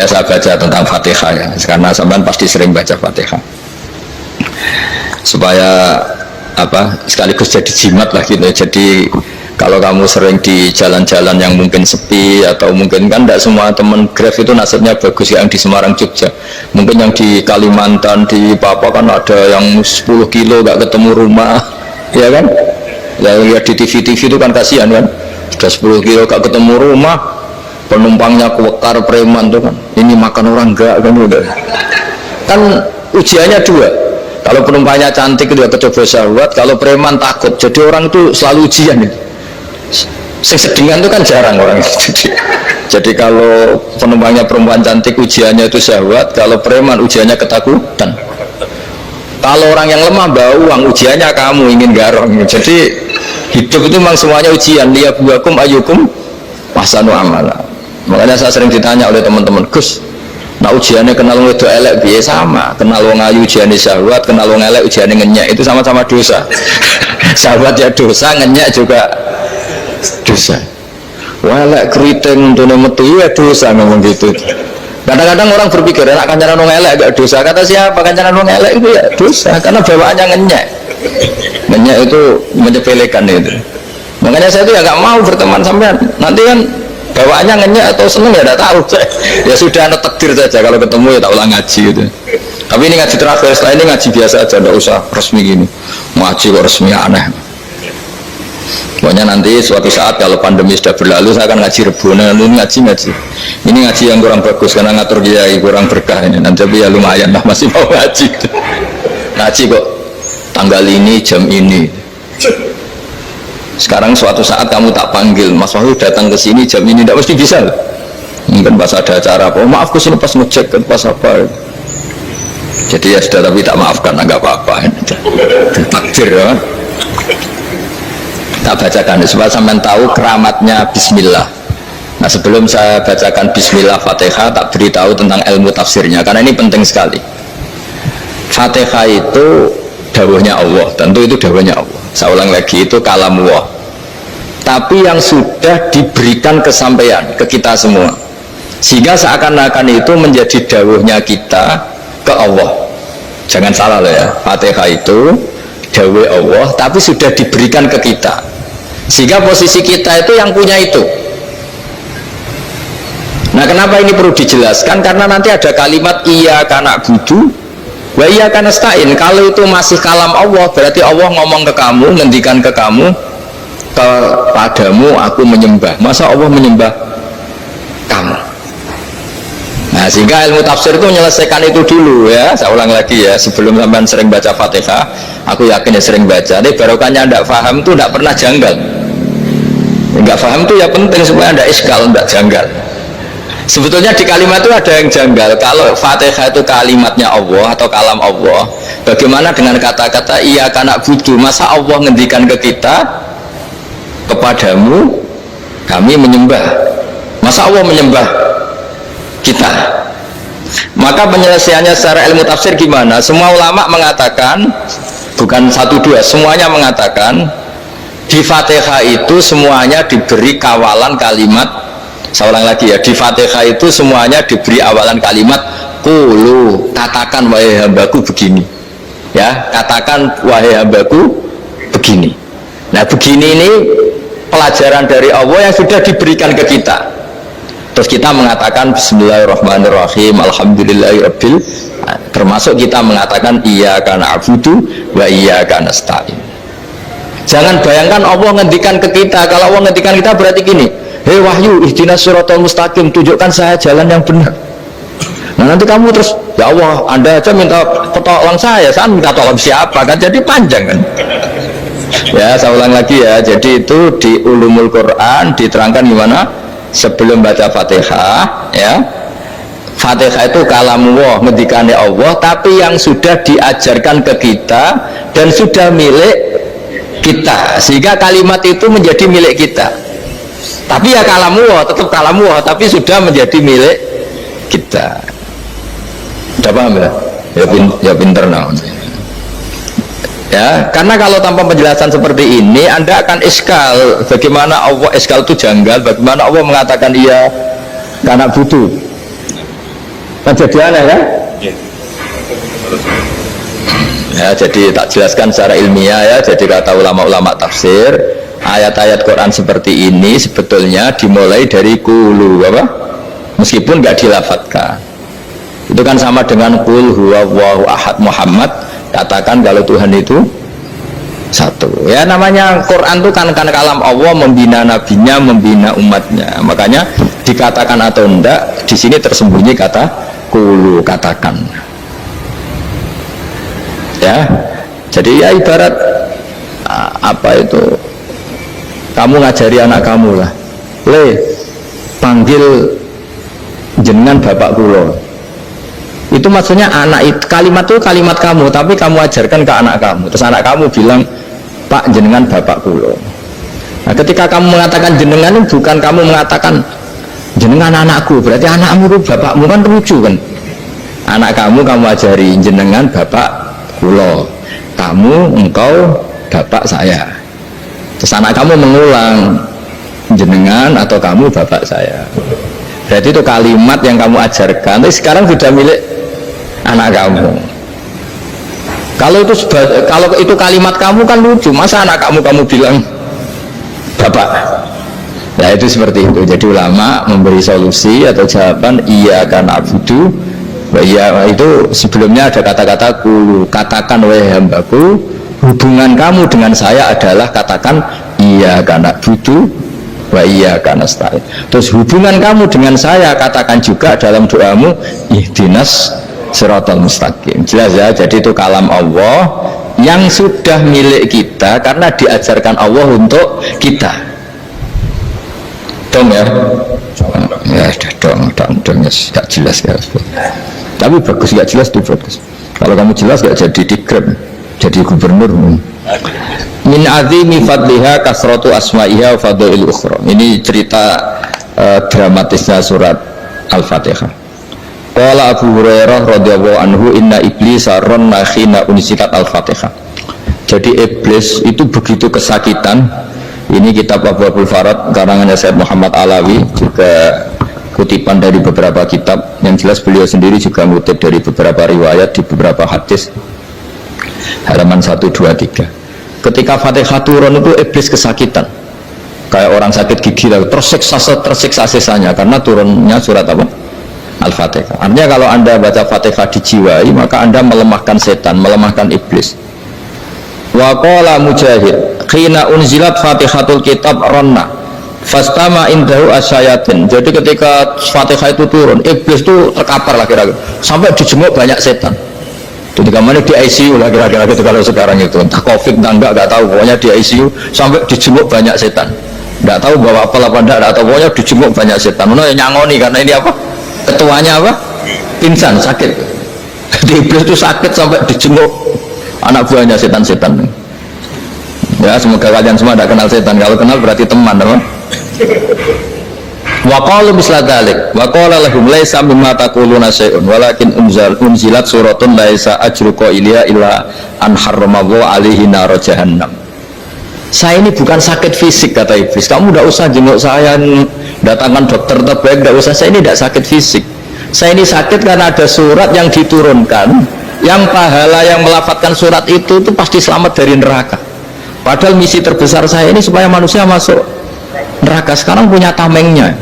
Makanya saya baca tentang Fatihah ya, karena sampean pasti sering baca Fatihah. Supaya apa? Sekaligus jadi jimat lah gitu. Jadi kalau kamu sering di jalan-jalan yang mungkin sepi atau mungkin kan tidak semua teman Grab itu nasibnya bagus yang di Semarang Jogja. Mungkin yang di Kalimantan di Papua kan ada yang 10 kilo gak ketemu rumah, ya kan? Ya lihat di TV itu kan kasihan kan. Sudah 10 kilo gak ketemu rumah, penumpangnya kuwekar preman tuh kan. Ini makan orang enggak kan udah. Kan ujiannya dua. Kalau penumpangnya cantik itu kecoba syahwat, kalau preman takut. Jadi orang itu selalu ujian itu. Sedingan itu kan jarang orang. Jadi kalau penumpangnya perempuan cantik ujiannya itu syahwat, kalau preman ujiannya ketakutan. Kalau orang yang lemah bawa uang ujiannya kamu ingin garong. Jadi hidup itu memang semuanya ujian. Liyabluwakum ayyukum ahsanu amala. Makanya saya sering ditanya oleh teman-teman, Gus, nah ujiannya kenal wong wedok elek piye? Sama, kenal wong ayu ujiannya syahwat, kenal wong elek ujiannya ngenyek, itu sama-sama dosa. Syahwat ya dosa, ngenyek juga dosa. Wah elek keriting untuk metu ya dosa ngomong gitu. Kadang-kadang orang berpikir enak kancanan wong elek gak dosa. Kata siapa kancanan wong elek itu ya dosa, karena bawaannya ngenyek. Ngenyek itu menyepelekan itu. Makanya saya itu ya gak mau berteman sampean. Nanti kan bawaannya ngenyek atau seneng ya tidak tahu. Ya sudah ada takdir saja, kalau ketemu ya tak ulang ngaji gitu. Tapi ini ngaji terakhir, setelah ini ngaji biasa aja, tidak usah resmi gini. Ngaji kok resmi aneh. Pokoknya nanti suatu saat kalau pandemi sudah berlalu saya akan ngaji Rebonan, ini ngaji. Ini ngaji yang kurang bagus karena ngatur kiai kurang berkah ini. Nanti tapi ya lumayan lah masih mau ngaji. Ngaji kok tanggal ini jam ini. Sekarang suatu saat kamu tak panggil, Mas Wahyu datang ke sini jam ini, tidak mesti bisa. Mungkin pas ada acara apa, oh, maaf ke sini pas ngecek pas apa. Jadi ya sudah, tapi tak maafkan, enggak apa-apa. Takdir ya. Tak bacakan supaya sampean tahu keramatnya Bismillah. Nah sebelum saya bacakan Bismillah Fatihah, tak beritahu tentang ilmu tafsirnya karena ini penting sekali. Fatihah itu dawuhnya Allah, tentu itu dawuhnya Allah. Saya ulang lagi, itu kalamullah. Tapi yang sudah diberikan kesampaian ke kita semua, sehingga seakan-akan itu menjadi dawuhnya kita ke Allah. Jangan salah loh ya, Fatihah itu dawuh Allah, tapi sudah diberikan ke kita, sehingga posisi kita itu yang punya itu. Nah kenapa ini perlu dijelaskan? Karena nanti ada kalimat iyyaka na'budu wa iyyaka nasta'in. Kalau itu masih kalam Allah, berarti Allah ngomong ke kamu, ngendikan ke kamu, kepadamu aku menyembah. Masa Allah menyembah kamu? Nah sehingga ilmu tafsir itu menyelesaikan itu dulu ya. Saya ulang lagi ya, sebelum sampean sering baca Fatihah, aku yakin ya sering baca. Tapi barokahnya tidak paham itu tidak pernah janggal. Enggak paham itu ya penting supaya ada iskal, tidak janggal. Sebetulnya di kalimat itu ada yang janggal. Kalau Fatihah itu kalimatnya Allah atau kalam Allah, bagaimana dengan kata-kata iyyaka na'budu? Masa Allah ngendikan ke kita, kepadamu kami menyembah? Masa Allah menyembah kita? Maka penyelesaiannya secara ilmu tafsir gimana? Semua ulama mengatakan, bukan satu dua, semuanya mengatakan di Fatihah itu semuanya diberi kawalan kalimat. Saya ulang lagi ya, di Fatihah itu semuanya diberi awalan kalimat qulu, katakan wahai hambaku begini ya, katakan wahai hambaku begini. Nah begini ini pelajaran dari Allah yang sudah diberikan ke kita. Terus kita mengatakan bismillahirrahmanirrahim, alhamdulillahirabbil, termasuk kita mengatakan iyyaka na'budu wa iyyaka nasta'in. Jangan bayangkan Allah ngendikan ke kita. Kalau Allah ngendikan kita berarti gini, hei Wahyu, ihdinas siratal mustaqim, tunjukkan saya jalan yang benar. Nah nanti kamu terus, ya Allah, Anda aja minta tolong saya minta tolong siapa kan? Jadi panjang kan? Ya, saya ulang lagi ya. Jadi itu di Ulumul Quran diterangkan gimana? Sebelum baca Fatihah, ya, Fatihah itu kalamullah, ngendikane Allah, tapi yang sudah diajarkan ke kita dan sudah milik kita, sehingga kalimat itu menjadi milik kita. Tapi ya kalamullah, tetap kalamullah, tapi sudah menjadi milik kita. Sudah paham ya? Ya pinter nah. Ya, karena kalau tanpa penjelasan seperti ini, Anda akan iskal. Bagaimana Allah iskal itu janggal? Bagaimana Allah mengatakan iya karena butuh? Kan jadi aneh kan? Ya, jadi tak jelaskan secara ilmiah ya. Jadi kata ulama-ulama tafsir, ayat-ayat Quran seperti ini sebetulnya dimulai dari kulu apa? Meskipun nggak dilafatkan. Itu kan sama dengan qul huwallahu ahad Muhammad, katakan kalau Tuhan itu satu. Ya namanya Quran itu kan kalam Allah, membina nabinya, membina umatnya. Makanya dikatakan atau enggak, di sini tersembunyi kata qulu, katakan. Ya, jadi ya ibarat apa itu, kamu ngajari anak kamu lah, panggil jenengan bapak kulo, itu maksudnya anak itu, kalimat itu kalimat kamu, tapi kamu ajarkan ke anak kamu, terus anak kamu bilang pak jenengan bapak kulo. Nah ketika kamu mengatakan jenengan, bukan kamu mengatakan jenengan anakku, berarti anakmu itu bapakmu, kan lucu kan. Anak kamu ajari jenengan bapak kulo, kamu engkau bapak saya. Terus anak kamu mengulang jenengan atau kamu bapak saya. Berarti itu kalimat yang kamu ajarkan, tapi sekarang sudah milik anak kamu. Kalau itu kalimat kamu kan lucu, masa anak kamu bilang bapak? Ya itu seperti itu. Jadi ulama memberi solusi atau jawaban iya kan abudu. Ya itu sebelumnya ada kata-kata kulu, katakan wahai hambaku, hubungan kamu dengan saya adalah katakan iya karena butuh wa iya karena nasta'in. Terus hubungan kamu dengan saya katakan juga dalam doamu ihdinas siratal mustaqim. Jelas ya, jadi itu kalam Allah yang sudah milik kita karena diajarkan Allah untuk kita. Dong ya? Ya dong ya, gak jelas ya. Tapi bagus, gak jelas itu bagus. Kalau kamu jelas gak jadi dikrem, jadi gubernur. Min azimi fadliha kasratu asma'iha wa fadlil ukhra. Ini cerita dramatisnya surat Al-Fatihah. Qala Abu Hurairah radhiyallahu anhu inna iblisa ranna khina unzilat Al-Fatihah. Jadi iblis itu begitu kesakitan. Ini kitab Abwaabul Farad karangannya Sayyid Muhammad Alawi, juga kutipan dari beberapa kitab. Yang jelas beliau sendiri juga ngutip dari beberapa riwayat di beberapa hadis, halaman 1, 2, 3. Ketika Fatihah turun itu iblis kesakitan kayak orang sakit gigi, tersiksa sisanya karena turunnya surat apa? Al-Fatihah. Artinya kalau anda baca Fatihah dijiwai, maka anda melemahkan setan, melemahkan iblis. Wa qala Mujahid khina unzilat Fatihatul kitab ranna fastama indahu asyayatin. Jadi ketika Fatihah itu turun, iblis itu terkapar lah kira-kira, sampai dijenguk banyak setan. Jadi kemana di ICU lah kira-kira gitu kalau sekarang itu, entah COVID entah enggak tahu, pokoknya di ICU sampai dijenguk banyak setan. Enggak tahu bawa apa enggak tahu, pokoknya dijenguk banyak setan. Mana yang nyangoni karena ini apa? Ketuanya apa? Pingsan, sakit. Jadi iblis itu sakit sampai dijenguk anak buahnya setan-setan. Ya semoga kalian semua tidak kenal setan. Kalau kenal berarti teman, apa? Wa qalu misla dzalik wa qala lahum laisa mimma taquluna syai'un walakin unzilat suratun laisa ajru qailiha illa an harramallahu alaihi nar jahannam. Saya ini bukan sakit fisik, kata iblis. Kamu tidak usah jenguk saya, datangkan dokter terbaik, tidak usah. Saya ini tidak sakit fisik. Saya ini sakit karena ada surat yang diturunkan, yang pahala yang melafatkan surat itu pasti selamat dari neraka. Padahal misi terbesar saya ini supaya manusia masuk neraka. Sekarang punya tamengnya.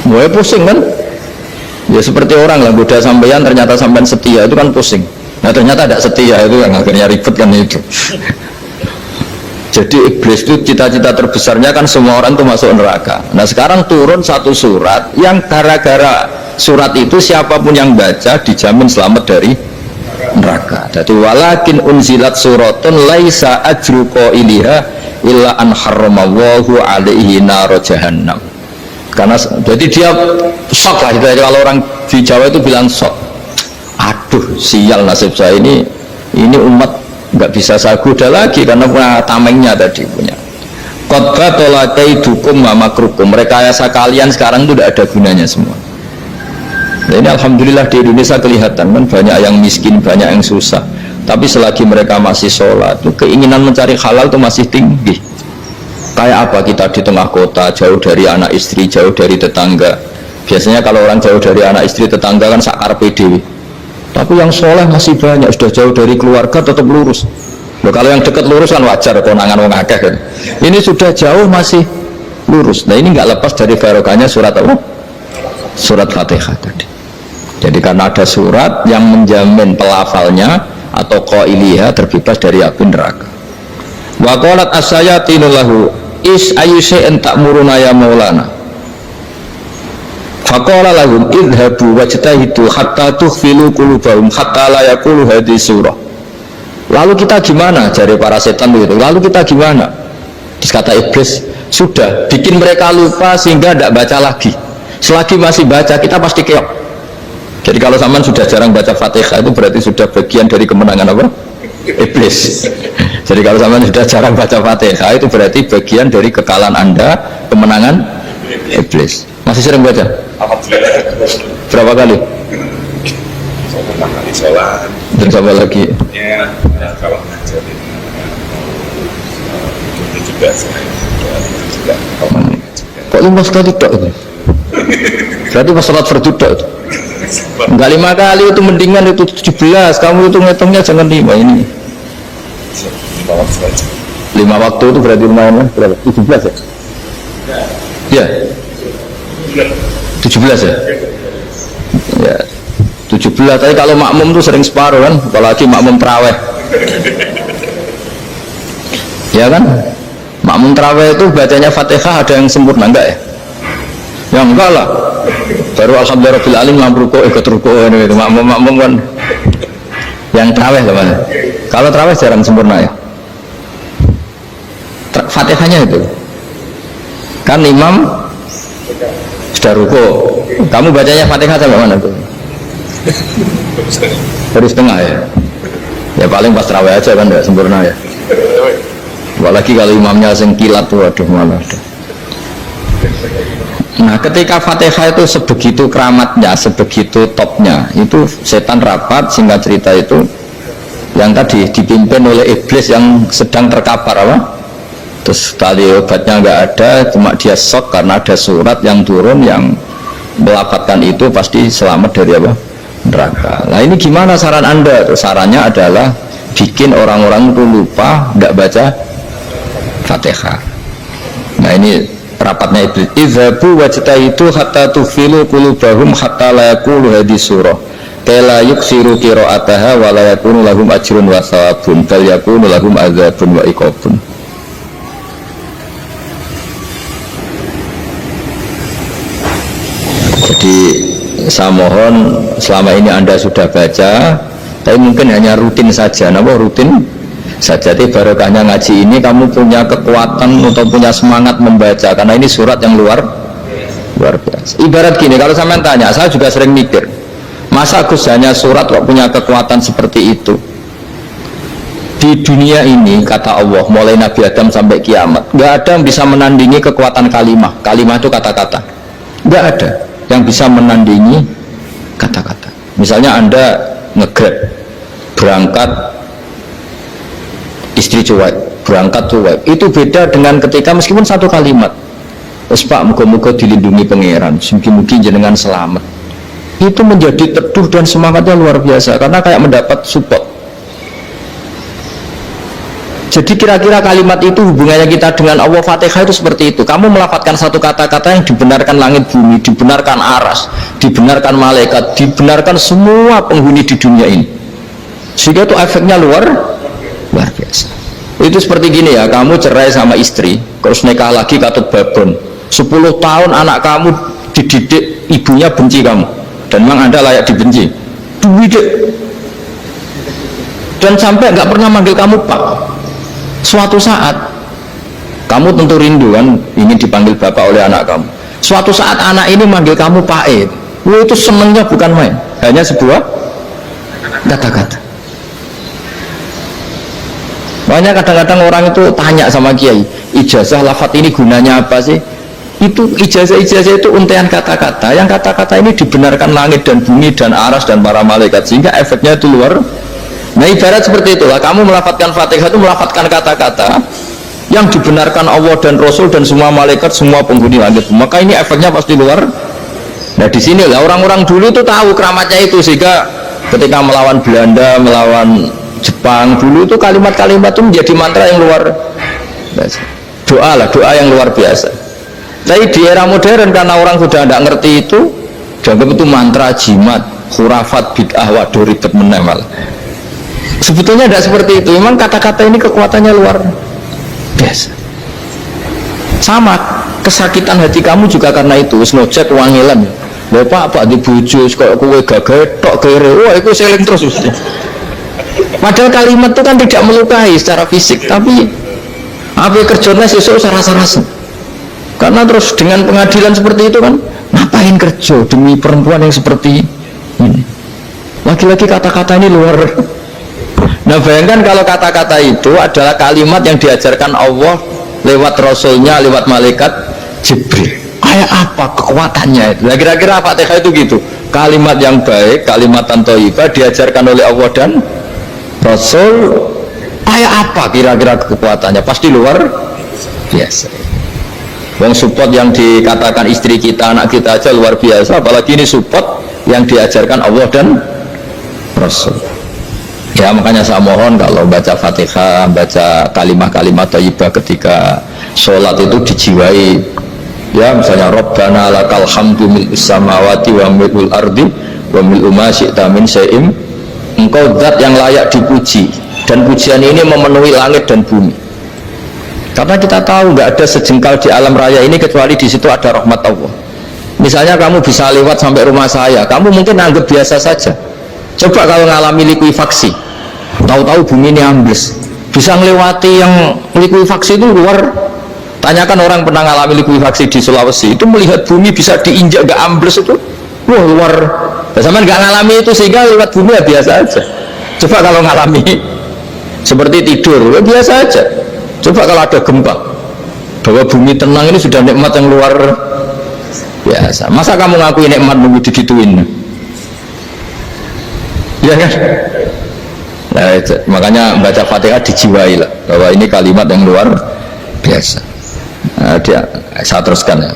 Mulai pusing kan? Ya seperti orang lah, goda sampean ternyata sampean setia, itu kan pusing. Nah ternyata tidak setia, itu yang akhirnya ribet kan itu. Jadi iblis itu cita-cita terbesarnya kan semua orang itu masuk neraka. Nah sekarang turun satu surat yang gara-gara surat itu siapapun yang baca dijamin selamat dari neraka. Jadi walakin unzilat suratun laisa ajru qailiha illa an harramallahu alaihi nar jahannam. Karena jadi dia shock lah, kalau orang di Jawa itu bilang shock. Aduh sial nasib saya ini umat nggak bisa saya goda lagi karena punya tamengnya tadi punya. Qad batala kaidukum wa makrukum. Rekayasa kalian sekarang itu tidak ada gunanya semua. Nah, ini alhamdulillah di Indonesia kelihatan kan banyak yang miskin, banyak yang susah. Tapi selagi mereka masih sholat, itu keinginan mencari halal itu masih tinggi. Kayak apa kita di tengah kota, jauh dari anak istri, jauh dari tetangga, Biasanya kalau orang jauh dari anak istri tetangga kan sakar PDW. Tapi yang soleh masih banyak, sudah jauh dari keluarga tetap lurus. Loh, kalau yang dekat lurus kan wajar, konangan wong akeh kan. Ini sudah jauh masih lurus. Nah ini nggak lepas dari barokahnya surat apa? Surat Fatihah tadi. Jadi karena ada surat yang menjamin pelafalnya atau qailiha terbebas dari api neraka. Wa qalat as-sayatinu lahu is ayyusai'in ta'muruna ya maulana. Faqala lahum idhabu wajtahidu hatta tukhfilu qulubahum hatta la yaqulu hadhihi surah. Lalu kita gimana? Jari para setan itu. Lalu kita gimana? Terus kata iblis, sudah bikin mereka lupa sehingga tidak baca lagi. Selagi masih baca kita pasti keok. Jadi kalau sampean sudah jarang baca Fatihah itu berarti sudah bagian dari kemenangan apa? Iblis. Jadi kalau sampean sudah jarang baca Fatihah itu berarti bagian dari kekalahan Anda, kemenangan iblis. Masih sering baca? Berapa kali? Kali sholat. Dan sama lagi? Ya, kalau ngajar itu juga saya juga kalau ngajar. Kok 5 kali tok itu? Berarti pas sholat fardu tok itu? Enggak 5 kali itu mendingan itu 17. Kamu itu ngitungnya jangan 5 ini. 5 waktu saja. 5 waktu itu berarti lumayan lah. Berapa? 17 ya? Ya. 17 ya? Ya. 17, tapi kalau makmum tuh sering separuh kan, apalagi makmum terawih. Ya kan? Makmum terawih itu bacanya Fatihah ada yang sempurna enggak ya? Ya enggak lah. Baru alhamdulillah rabbil alamin lampu ruku ikut ruku itu makmum kan. Yang terawih teman. Kalau terawih jarang sempurna ya. Fatihahnya itu. Kan imam sudah ruku. Kamu bacanya Fatihah sampai mana tuh? Dari setengah ya. Ya paling pas terawih aja kan enggak sempurna ya. Apalagi kalau imamnya sing kilat tuh aduh malah. Nah ketika Fatihah itu sebegitu keramatnya, sebegitu topnya, itu setan rapat, singkat cerita itu yang tadi dipimpin oleh iblis yang sedang terkapar apa? Terus tali obatnya nggak ada, cuma dia shock karena ada surat yang turun yang melafatkan itu pasti selamat dari apa? Neraka. Nah ini gimana saran Anda? Terus sarannya adalah bikin orang-orang itu lupa, nggak baca Fatihah. Nah ini rapatnya iblis. Idzabu wajtahidu hatta tufilu qulubahum hatta la yaqulu hadhihi surah. Kala yuksiru qira'ataha wa la yakunu lahum ajrun wa thawabun bal yakunu lahum adzabun wa iqabun. Jadi saya mohon selama ini Anda sudah baca, tapi mungkin hanya rutin saja. Napa rutin saja? Tapi barokahnya ngaji ini kamu punya kekuatan atau punya semangat membaca karena ini surat yang luar biasa. Ibarat gini, kalau sampean tanya, saya juga sering mikir, masa Gus hanya surat kok punya kekuatan seperti itu? Di dunia ini kata Allah, mulai Nabi Adam sampai kiamat, nggak ada yang bisa menandingi kekuatan kalimah. Kalimah itu kata-kata, nggak ada yang bisa menandingi kata-kata. Misalnya Anda nge-grab berangkat istri cuek, berangkat cuek, itu beda dengan ketika meskipun satu kalimat, wes Pak muga-muga dilindungi pangeran, mungkin jenengan selamat, itu menjadi teduh dan semangatnya luar biasa karena kayak mendapat support. Jadi kira-kira kalimat itu hubungannya kita dengan Allah, Fatihah itu seperti itu. Kamu melafadzkan satu kata-kata yang dibenarkan langit bumi, dibenarkan aras, dibenarkan malaikat, dibenarkan semua penghuni di dunia ini. Sehingga itu efeknya luar biasa. Itu seperti gini ya, kamu cerai sama istri, terus nikah lagi katut babon. 10 tahun anak kamu dididik, ibunya benci kamu, dan memang Anda layak dibenci. Dididik. Dan sampai nggak pernah manggil kamu Pak. Suatu saat kamu tentu rindu kan ingin dipanggil bapak oleh anak kamu. Suatu saat anak ini manggil kamu Pak E. Itu senengnya bukan main, hanya sebuah kata-kata. Makanya kadang-kadang orang itu tanya sama kiai, ijazah lafadz ini gunanya apa sih? Itu ijazah-ijazah itu untaian kata-kata. Yang kata-kata ini dibenarkan langit dan bumi dan aras dan para malaikat, sehingga efeknya itu luar. Nah ibarat seperti itulah, kamu melafadzkan Fatihah itu melafadzkan kata-kata yang dibenarkan Allah dan Rasul dan semua malaikat, semua penghuni langit. Maka ini efeknya pasti luar Nah di sini lah orang-orang dulu tuh tahu keramatnya itu, sehingga ketika melawan Belanda, melawan Jepang dulu itu kalimat-kalimat itu menjadi mantra yang luar biasa. Doa yang luar biasa. Tapi di era modern karena orang sudah tidak ngerti itu, dianggap itu mantra, jimat, khurafat, bid'ah, waduh ribet menemal. Sebetulnya tidak seperti itu. Memang kata-kata ini kekuatannya luar biasa. Sama kesakitan hati kamu juga karena itu. Snojek wangilan. Bapak di bojo kok kowe gagah tok kere. Wah, itu seling terus mesti. Padahal kalimat itu kan tidak melukai secara fisik, tapi apa kerjanya sesuk sarasa-rasa. Karena terus dengan pengadilan seperti itu kan, ngapain kerja demi perempuan yang seperti ini? Lagi-lagi kata-kata ini luar. Nah bayangkan kalau kata-kata itu adalah kalimat yang diajarkan Allah lewat Rasulnya, lewat malaikat Jibril. Kayak apa kekuatannya itu? Nah, kira-kira Fatihah itu gitu. Kalimat yang baik, kalimatan thayyibah diajarkan oleh Allah dan Rasul. Kayak apa kira-kira kekuatannya? Pasti luar biasa. Wong support yang dikatakan istri kita, anak kita aja luar biasa, apalagi ini support yang diajarkan Allah dan Rasul. Ya makanya saya mohon kalau baca Fatihah, baca kalimat-kalimat thayyibah ketika sholat itu dijiwai. Ya misalnya Rabbana lakal hamdu mil'us samawati wa mil'ul ardi wa mil'u ma syi'ta min syai'in. Engkau zat yang layak dipuji, dan pujian ini memenuhi langit dan bumi. Karena kita tahu nggak ada sejengkal di alam raya ini kecuali di situ ada rahmat Allah. Misalnya kamu bisa lewat sampai rumah saya, kamu mungkin anggap biasa saja. Coba kalau ngalami likuifaksi, tahu-tahu bumi ini ambles, bisa melewati yang likuifaksi itu luar. Tanyakan orang pernah ngalami likuifaksi di Sulawesi, itu melihat bumi bisa diinjak gak ambles itu, wah luar. Sama nggak ngalami itu sehingga lewat bumi ya biasa aja. Coba kalau ngalami seperti tidur, ya biasa aja. Coba kalau ada gempa, bahwa bumi tenang ini sudah nikmat yang luar biasa. Masa kamu ngakui nikmat nunggu digituin? Ya kan? Nah, itu, makanya baca Fatihah dijiwai lah, bahwa ini kalimat yang luar biasa. Nah, saya teruskan ya.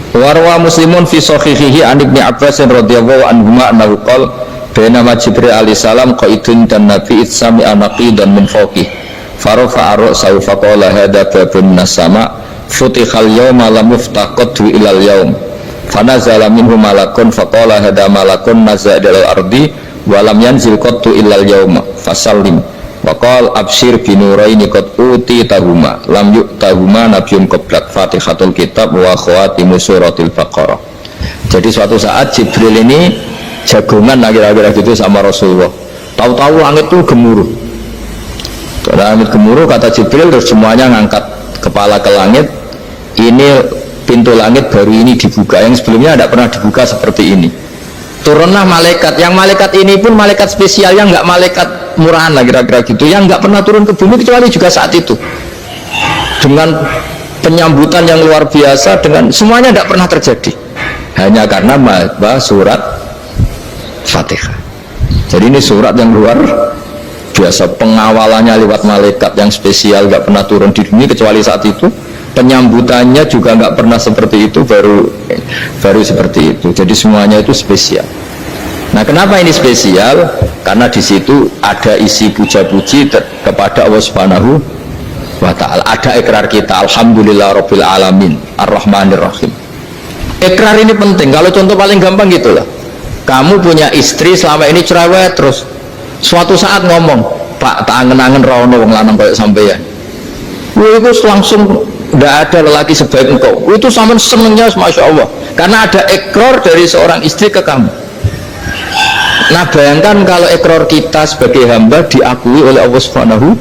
Warwa Muslimun fi sahihihi an Ibnu Abbas radhiyallahu anhuma annahu qala bainama Jibril alaihi salam qaidun dan Nabi itsami anaqidan min fawqih farafa ra'sahu faqala hadza babun minas sama futihal yawma lam yuftaqadu ilal yawm fanazala minhu malakun faqala hadza malakun nazala ilal ardi wa lam yanzil qattu ilal yawma fasallim waqal abshir binuraini qad uti tahuma lam yu'tahuma nabiyyun qablak Fatihatul kitab wa khawatimu suratil Baqarah. Jadi suatu saat Jibril ini jagongan kira-kira gitu sama Rasulullah, tahu-tahu langit itu gemuruh. Karena langit gemuruh, kata Jibril, terus semuanya ngangkat kepala ke langit. Ini pintu langit baru ini dibuka, yang sebelumnya tidak pernah dibuka seperti ini. Turunlah malaikat, yang malaikat ini pun malaikat spesial, yang nggak malaikat murahan lah kira-kira gitu, yang nggak pernah turun ke bumi kecuali juga saat itu, dengan penyambutan yang luar biasa, dengan semuanya tidak pernah terjadi, hanya karena bahwa surat Fatihah. Jadi ini surat yang luar biasa, pengawalannya lewat malaikat yang spesial, nggak pernah turun di bumi kecuali saat itu, penyambutannya juga nggak pernah seperti itu, baru seperti itu. Jadi semuanya itu spesial. Nah, kenapa ini spesial? Karena di situ ada isi puja-puji kepada Allah Subhanahu wa ta'ala. Ada ikrar kita, alhamdulillah rabbil alamin ar-rahmanir rahim. Ikrar ini penting. Kalau contoh paling gampang gitulah, kamu punya istri selama ini cerewet, terus suatu saat ngomong, Pak, tak angen-angen rawono wong lanang kayak sampeyan. Itu langsung tidak ada lelaki sebaik engkau. Itu sama senengnya, masya Allah, karena ada ikrar dari seorang istri ke kamu. Nah bayangkan kalau ikrar kita sebagai hamba diakui oleh Allah Subhanahu,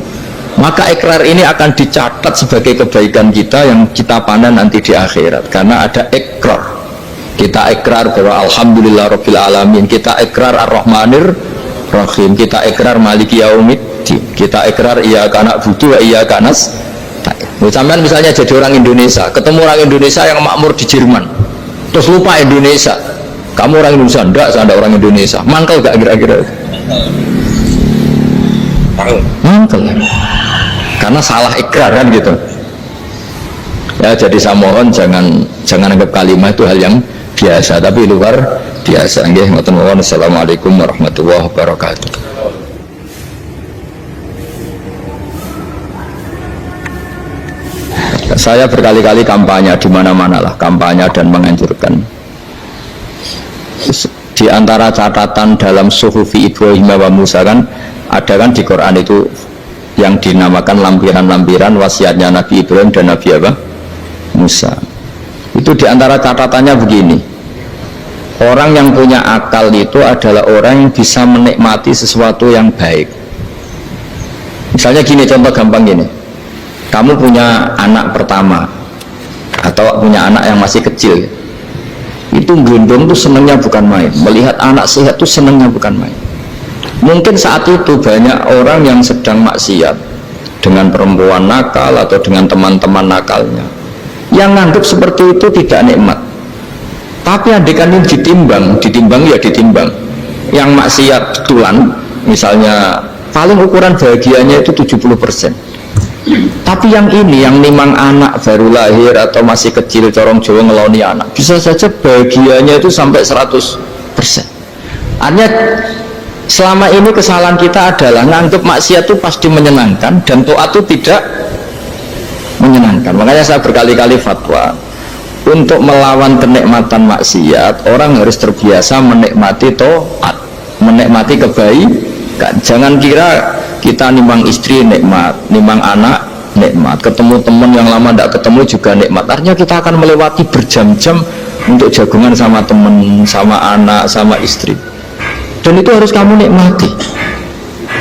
maka ikrar ini akan dicatat sebagai kebaikan kita yang kita panen nanti di akhirat, karena ada ikrar. Kita ikrar bahwa alhamdulillah rabbil alamin, kita ikrar ar-rahmanir rahim, kita ikrar maliki yaumiddin, kita ikrar iyyaka na'budu wa iyyaka nasta'in. Misalnya jadi orang Indonesia, ketemu orang Indonesia yang makmur di Jerman, terus lupa Indonesia. Kamu orang Indonesia? Enggak, saya enggak orang Indonesia. Mangkel gak kira-kira? Mangkel. Karena salah ikrar kan gitu. Ya, jadi saya mohon jangan anggap kalimat itu hal yang biasa, tapi luar biasa. Nggih, ngoten mawon. Assalamualaikum warahmatullahi wabarakatuh. Saya berkali-kali kampanye di mana-mana lah, kampanye dan menganjurkan. Di antara catatan dalam Suhufi Ibrahim wa Musa kan ada kan di Quran itu yang dinamakan lampiran-lampiran wasiatnya Nabi Ibrahim dan Nabi apa? Musa. Itu di antara catatannya begini. Orang yang punya akal itu adalah orang yang bisa menikmati sesuatu yang baik. Misalnya gini, contoh gampang gini. Kamu punya anak pertama atau punya anak yang masih kecil, itu gendong tuh senengnya bukan main, melihat anak sehat tuh senengnya bukan main. Mungkin saat itu banyak orang yang sedang maksiat dengan perempuan nakal atau dengan teman-teman nakalnya, yang nganggap seperti itu tidak nikmat. Tapi andaikan ini ditimbang ya ditimbang. Yang maksiat betulan, misalnya paling ukuran bahagianya itu 70%. Tapi yang ini, yang nimang anak baru lahir atau masih kecil, corong Jawa ngeloni anak, bisa saja bahagianya itu sampai 100%. Artinya selama ini kesalahan kita adalah nganggap maksiat itu pasti menyenangkan dan taat itu tidak menyenangkan. Makanya saya berkali-kali fatwa, untuk melawan kenikmatan maksiat, orang harus terbiasa menikmati taat, menikmati kebaikan. Jangan kira kita nimang istri nikmat, nimang anak nikmat, ketemu teman yang lama tidak ketemu juga nikmat. Artinya kita akan melewati berjam-jam untuk jagungan sama teman, sama anak, sama istri. Dan itu harus kamu nikmati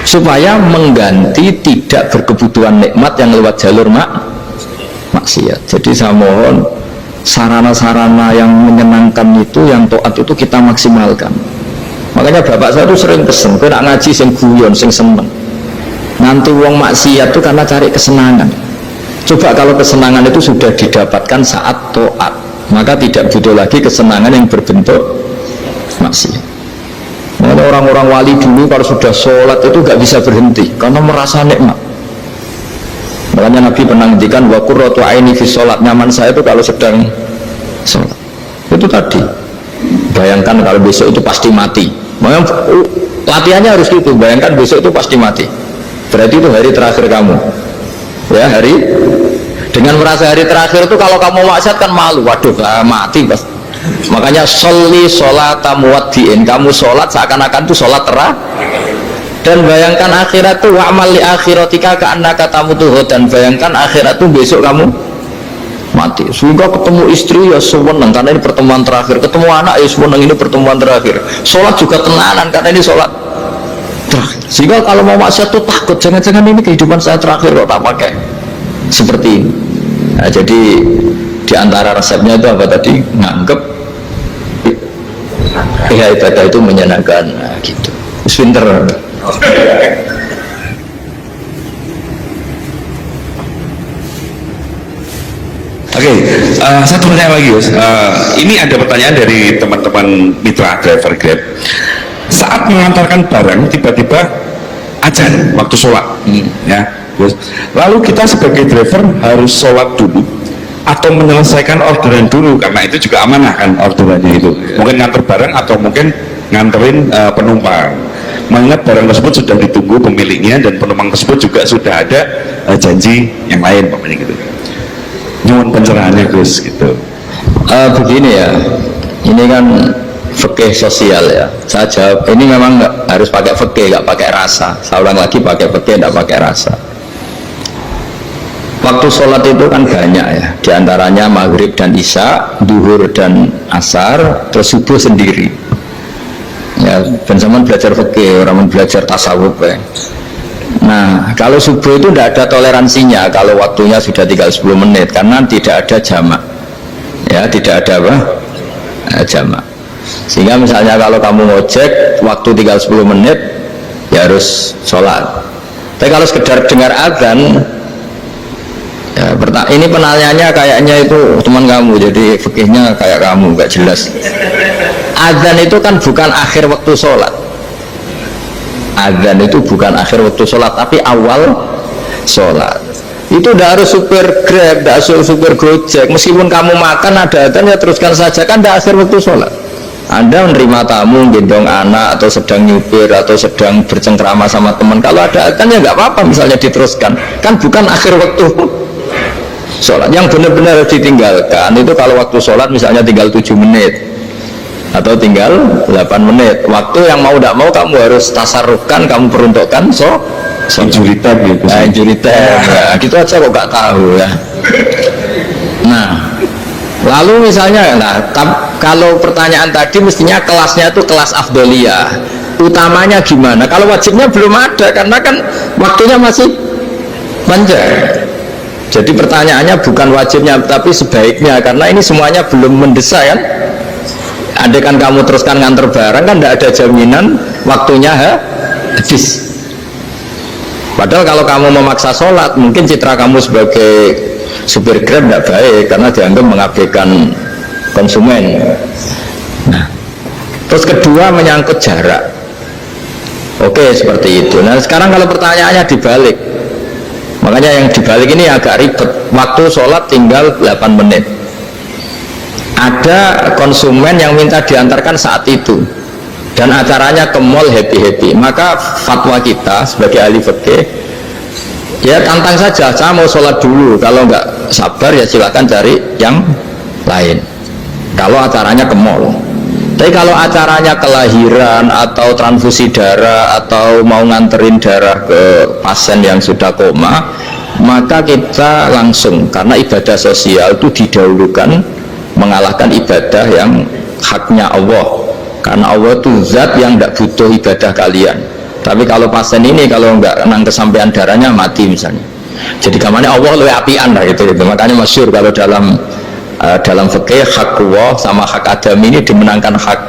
supaya mengganti tidak berkebutuhan nikmat yang lewat jalur maksiat. Jadi saya mohon sarana-sarana yang menyenangkan itu, yang taat itu kita maksimalkan. Makanya bapak saya itu sering pesen, kau nak ngaji sing guyon, sing seneng. Nanti uang maksiat itu karena cari kesenangan. Coba kalau kesenangan itu sudah didapatkan saat taat, maka tidak butuh lagi kesenangan yang berbentuk maksiat. Makanya orang-orang wali dulu kalau sudah sholat itu gak bisa berhenti karena merasa nikmat. Makanya Nabi pernah ngendikan wa qurratu aini fi sholat, nyaman saya itu kalau sedang sholat. Itu tadi. Bayangkan kalau besok itu pasti mati. Makanya latihannya harus gitu. Bayangkan besok itu pasti mati. Berarti itu hari terakhir kamu. Ya, hari dengan merasa hari terakhir itu kalau kamu maksiat kan malu. Waduh, mati pas. Makanya sholli sholata muwaddiin. Kamu sholat seakan-akan itu sholat terakhir. Dan bayangkan akhirat itu wa'mal li akhiratika ka'annaka tamutuhu, dan bayangkan akhirat itu besok kamu mati. Sehingga ketemu istri ya seneng karena ini pertemuan terakhir, ketemu anak ya seneng ini pertemuan terakhir, sholat juga tenanan karena ini sholat terakhir. Sehingga kalau mau maksiat tuh takut, jangan-jangan ini kehidupan saya terakhir kok tak pakai seperti ini. Nah, jadi diantara resepnya itu apa tadi? Nganggep ya ibadah itu menyenangkan. Nah, gitu. Pinter. Oke, satu pertanyaan lagi, Mas. Ini ada pertanyaan dari teman-teman mitra driver Grab. Saat mengantarkan barang, tiba-tiba azan waktu sholat, ya, Bos. Lalu kita sebagai driver harus sholat dulu atau menyelesaikan orderan dulu, karena itu juga amanah kan orderannya itu. Mungkin nganter barang atau mungkin nganterin penumpang. Mengingat barang tersebut sudah ditunggu pemiliknya dan penumpang tersebut juga sudah ada janji yang lain, pokoknya gitu. Nyuwun pencerahannya, Gus, gitu. Begini ya, ini kan fikih sosial ya. Saya jawab, ini memang nggak harus pakai fikih, nggak pakai rasa. Saya ulang lagi, pakai fikih, nggak pakai rasa. Waktu sholat itu kan banyak ya, diantaranya maghrib dan isya, duhur dan asar, terus subuh sendiri. Ya, ben zaman belajar fikih, orang belajar tasawuf ya. Nah, kalau subuh itu tidak ada toleransinya kalau waktunya sudah tinggal 10 menit karena tidak ada jamak. Ya, tidak ada apa? Jamak. Sehingga misalnya kalau kamu ngojek waktu tinggal 10 menit ya harus sholat. Tapi kalau sekedar dengar azan ya, ini penanyanya kayaknya itu teman kamu, jadi fikihnya kayak kamu, nggak jelas. Azan itu kan bukan akhir waktu sholat. Azan itu bukan akhir waktu sholat, tapi awal sholat. Itu tidak harus supir Grab, tidak harus supir Gojek. Meskipun kamu makan ada adzan, ya teruskan saja, kan tidak akhir waktu sholat. Anda menerima tamu, gendong anak, atau sedang nyupir, atau sedang bercengkrama sama teman, kalau ada adzan ya nggak apa-apa, misalnya diteruskan, kan bukan akhir waktu sholat. Yang benar-benar harus ditinggalkan itu kalau waktu sholat misalnya tinggal 7 menit atau tinggal 8 menit, waktu yang mau tidak mau kamu harus tasarrufkan, kamu peruntukkan injury time gitu. Nah, injury time ya, gitu aja kok nggak tahu ya. Nah, lalu misalnya, kalau pertanyaan tadi mestinya kelasnya itu kelas afdoliyah, utamanya gimana? Kalau wajibnya belum ada, karena kan waktunya masih panjang. Jadi pertanyaannya bukan wajibnya, tapi sebaiknya, karena ini semuanya belum mendesak kan. Andai kan kamu teruskan nganter barang, kan tidak ada jaminan waktunya habis. Padahal kalau kamu memaksa sholat, mungkin citra kamu sebagai supir Grab tidak baik, karena dianggap mengabaikan konsumen. Nah, terus kedua menyangkut jarak. Oke, seperti itu. Nah, sekarang kalau pertanyaannya dibalik, makanya yang dibalik ini agak ribet. Waktu sholat tinggal 8 menit. Ada konsumen yang minta diantarkan saat itu, dan acaranya ke mall happy-happy. Maka fatwa kita sebagai ahli fikih, ya tantang saja, saya mau sholat dulu, kalau nggak sabar ya silakan cari yang lain, kalau acaranya ke mall. Tapi kalau acaranya kelahiran atau transfusi darah atau mau nganterin darah ke pasien yang sudah koma, maka kita langsung, karena ibadah sosial itu didahulukan mengalahkan ibadah yang haknya Allah, karena Allah itu zat yang tidak butuh ibadah kalian. Tapi kalau pasien ini kalau nggak nang kesampaian darahnya mati misalnya, jadi kamarnya Allah lebih apian lah gitu. Makanya masyhur kalau dalam fikih hak Allah sama hak adami ini dimenangkan hak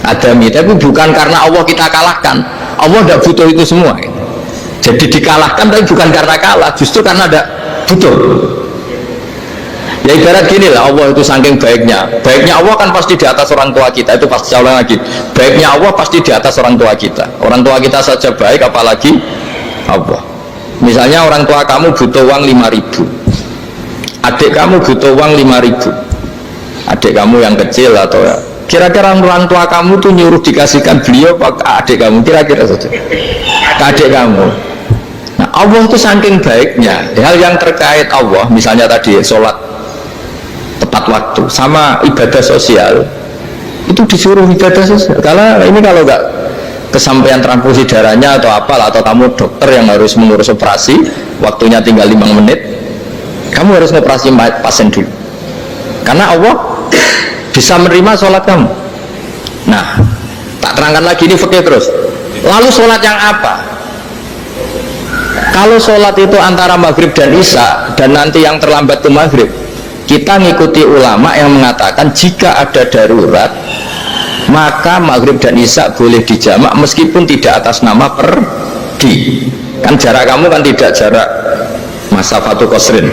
adami, tapi bukan karena Allah kita kalahkan. Allah tidak butuh itu semua gitu. Jadi dikalahkan tapi bukan karena kalah, justru karena tidak butuh. Ya ibarat gini lah, Allah itu saking baiknya Allah kan pasti di atas orang tua kita, itu pasti saya ulang lagi, baiknya Allah pasti di atas orang tua kita saja baik, apalagi Allah. Misalnya orang tua kamu butuh uang 5.000, adik kamu butuh uang 5.000, adik kamu yang kecil, atau ya, kira-kira orang tua kamu tuh nyuruh dikasihkan beliau ke adik kamu, kira-kira saja ke adik kamu. Nah, Allah itu saking baiknya, hal yang terkait Allah, misalnya tadi sholat tepat waktu sama ibadah sosial, itu disuruh ibadah sosial. Karena ini kalau nggak kesampaian transfusi darahnya atau apalah, atau kamu dokter yang harus mengurus operasi, waktunya tinggal 5 menit, kamu harus ngoperasi pasien dulu, karena Allah bisa menerima sholat kamu. Nah, tak terangkan lagi, ini fikih terus. Lalu sholat yang apa? Kalau sholat itu antara maghrib dan isya, dan nanti yang terlambat ke maghrib, kita ngikuti ulama yang mengatakan jika ada darurat, maka maghrib dan isya boleh dijamak meskipun tidak atas nama pergi. Kan jarak kamu kan tidak jarak masafatu qasrin.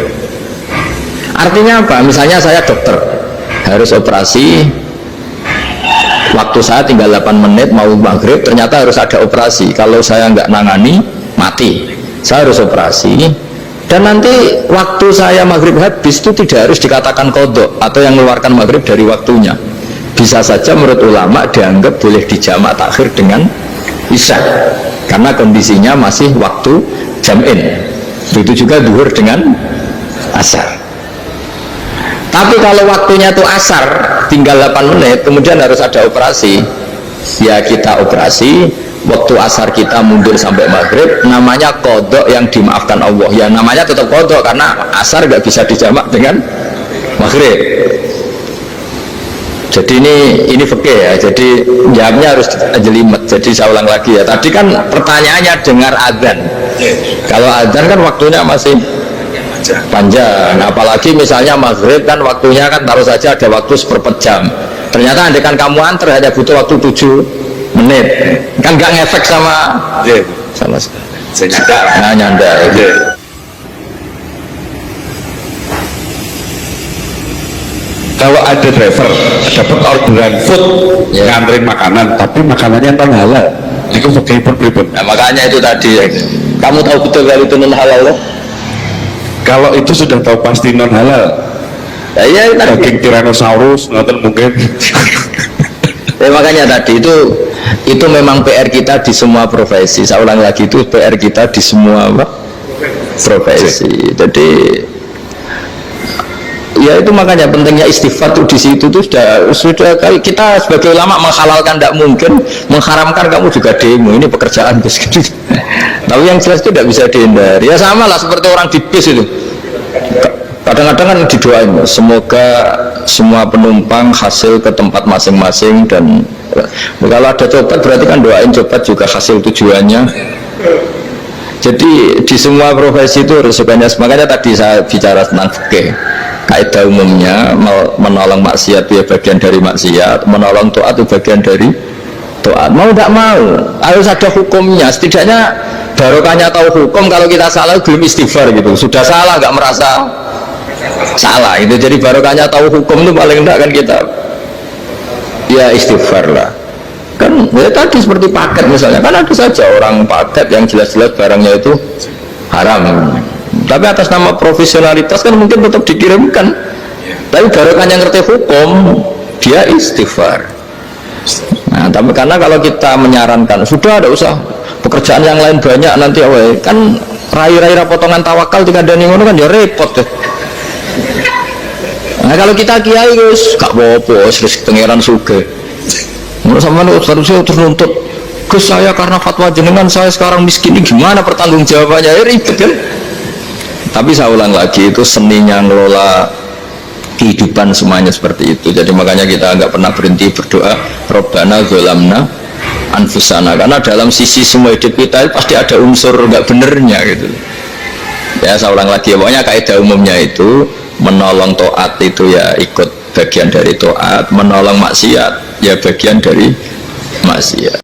Artinya apa? Misalnya saya dokter, harus operasi, waktu saya tinggal 8 menit mau maghrib, ternyata harus ada operasi. Kalau saya nggak nangani, mati. Saya harus operasi, dan nanti waktu saya maghrib habis itu tidak harus dikatakan qadha atau yang mengeluarkan maghrib dari waktunya. Bisa saja menurut ulama dianggap boleh dijamak takhir dengan isya, karena kondisinya masih waktu jam'in. Begitu juga duhur dengan asar. Tapi kalau waktunya itu asar, tinggal 8 menit, kemudian harus ada operasi, ya kita operasi, waktu asar kita mundur sampai maghrib, namanya qadha yang dimaafkan Allah. Ya namanya tetap qadha, karena asar nggak bisa dijamak dengan maghrib. Jadi ini fikih ya, jadi jawabnya harus jelimet. Jadi saya ulang lagi ya, tadi kan pertanyaannya dengar adzan. Kalau adzan kan waktunya masih panjang, apalagi misalnya maghrib kan waktunya kan taruh saja ada waktu seperempat jam. Ternyata andaikan kamu antar hanya butuh waktu 7 menit, kan nggak ngefek sama saya nyanda. Kalau ada driver dapat orderan food, nganterin makanan, tapi makanannya non halal, itu pripun. Nah, makanya itu tadi, kamu tahu betul kalau itu non halal loh. kalau itu sudah tahu pasti non halal, Nah, iya tadi. daging Tyrannosaurus nonton mungkin. Makanya tadi itu memang PR kita di semua profesi. Saya ulang lagi, itu PR kita di semua profesi. Jadi ya itu makanya pentingnya istighfar tuh di situ tuh sudah kita sebagai ulama menghalalkan, tidak mungkin mengharamkan. Kamu juga demo, ini pekerjaan bus gitu. Tapi yang jelas itu tidak bisa dihindari. Ya sama lah seperti orang di bis itu, kadang-kadang kan didoain, semoga semua penumpang hasil ke tempat masing-masing, dan kalau ada copet berarti kan doain copet juga hasil tujuannya. Jadi di semua profesi itu harus banyak. Makanya tadi saya bicara tentang fikih, kaidah umumnya menolong maksiat itu ya bagian dari maksiat, menolong taat itu bagian dari taat. Mau tidak mau harus ada hukumnya. Setidaknya barokahnya tahu hukum. Kalau kita salah belum istighfar gitu, sudah salah nggak merasa salah itu. Jadi barokahnya tahu hukum itu paling tidak kan kita ya istighfar lah. Kan ya tadi seperti paket misalnya, kan ada saja orang paket yang jelas-jelas barangnya itu haram, tapi atas nama profesionalitas kan mungkin tetap dikirimkan. Tapi barokahnya ngerti hukum, dia istighfar. Nah, tapi karena kalau kita menyarankan sudah ada usah pekerjaan yang lain banyak nanti kan rai-rai potongan tawakal tinggal dan ngono kan ya repot deh. Nah kalau kita kiai Gus gak apa-apa, wis pangeran sugih. Menurut sama harusnya terus nuntut Gus, saya karena fatwa jenengan saya sekarang miskin, ini gimana pertanggung jawabannya? Ya ribet kan. Tapi saya ulang lagi, itu seninya ngelola kehidupan semuanya seperti itu. Jadi makanya kita nggak pernah berhenti berdoa Rabbana dzalamna anfusana, karena dalam sisi semua hidup kita pasti ada unsur nggak benernya gitu. Ya saya ulang lagi, pokoknya kaidah umumnya itu menolong taat itu ya ikut bagian dari taat, menolong maksiat ya bagian dari maksiat.